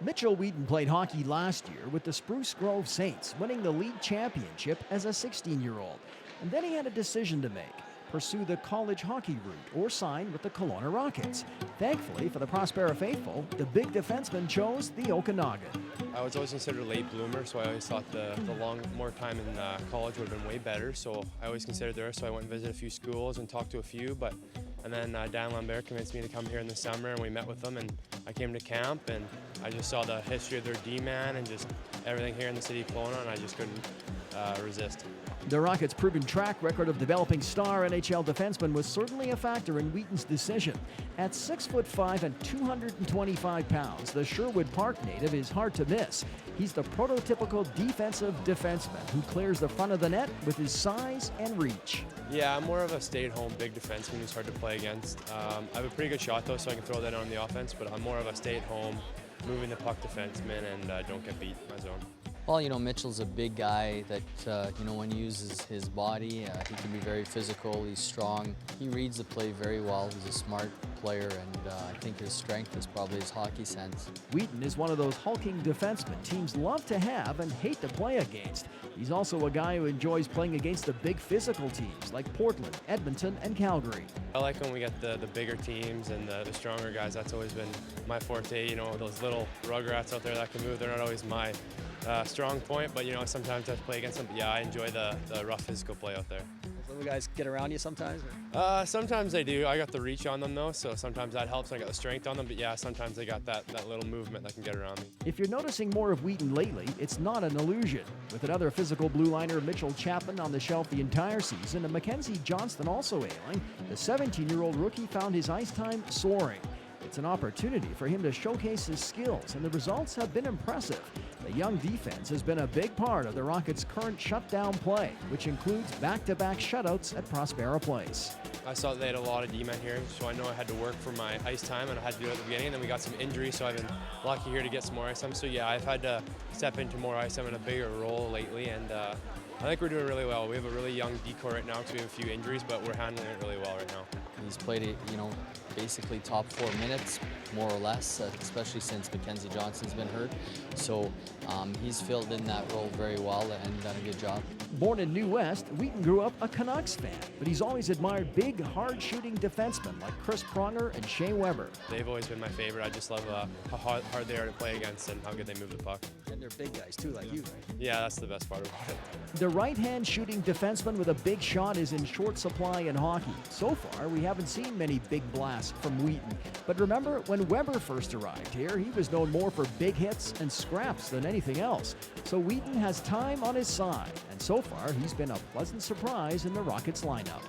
Mitchell Wheaton played hockey last year with the Spruce Grove Saints, winning the league championship as a 16-year-old. And then he had a decision to make: pursue the college hockey route or sign with the Kelowna Rockets. Thankfully for the Prospera faithful, the big defenseman chose the Okanagan. I was always considered a late bloomer, so I always thought the more time in college would have been way better. So I always considered there. So I went and visited a few schools and talked to a few. And then Dan Lambert convinced me to come here in the summer, and we met with them. And I came to camp, and I just saw the history of their D-man and just everything here in the city of Kelowna, and I just couldn't resist. The Rockets' proven track record of developing star NHL defensemen was certainly a factor in Wheaton's decision. At 6'5" and 225 pounds, the Sherwood Park native is hard to miss. He's the prototypical defensive defenseman who clears the front of the net with his size and reach. Yeah, I'm more of a stay-at-home big defenseman who's hard to play against. I have a pretty good shot though, so I can throw that on the offense, but I'm more of a stay-at-home, moving the puck defenseman and don't get beat in my zone. Well, Mitchell's a big guy that, when he uses his body, he can be very physical, he's strong. He reads the play very well, he's a smart player, and I think his strength is probably his hockey sense. Wheaton is one of those hulking defensemen teams love to have and hate to play against. He's also a guy who enjoys playing against the big physical teams like Portland, Edmonton, and Calgary. I like when we get the bigger teams and the stronger guys. That's always been my forte. Those little rugrats out there that can move, they're not always my strong point, but sometimes I have to play against them. But yeah, I enjoy the rough physical play out there. Little guys get around you sometimes? Sometimes they do. I got the reach on them though, so sometimes that helps. I got the strength on them, but yeah, sometimes they got that little movement that can get around me. If you're noticing more of Wheaton lately, it's not an illusion. With another physical blue liner, Mitchell Chapman, on the shelf the entire season, and Mackenzie Johnston also ailing, the 17-year-old rookie found his ice time soaring. It's an opportunity for him to showcase his skills, and the results have been impressive. The young defense has been a big part of the Rockets' current shutdown play, which includes back-to-back shutouts at Prospera Place. I saw they had a lot of D-men here, so I know I had to work for my ice time, and I had to do it at the beginning, and then we got some injuries, so I've been lucky here to get some more ice time. So yeah, I've had to step into more ice time in a bigger role lately, and I think we're doing really well. We have a really young decor right now because we have a few injuries, but we're handling it really well right now. He's played it, basically top 4 minutes, more or less, especially since Mackenzie Johnston's been hurt. So he's filled in that role very well and done a good job. Born in New West, Wheaton grew up a Canucks fan, but he's always admired big, hard-shooting defensemen like Chris Pronger and Shea Weber. They've always been my favorite. I just love how hard they are to play against and how good they move the puck. And they're big guys too, like you, right? Yeah, that's the best part about it. The right-hand shooting defenseman with a big shot is in short supply in hockey. So far, we haven't seen many big blasts from Wheaton. But remember, when Weber first arrived here, he was known more for big hits and scraps than anything else. So Wheaton has time on his side, and so far he's been a pleasant surprise in the Rockets lineup.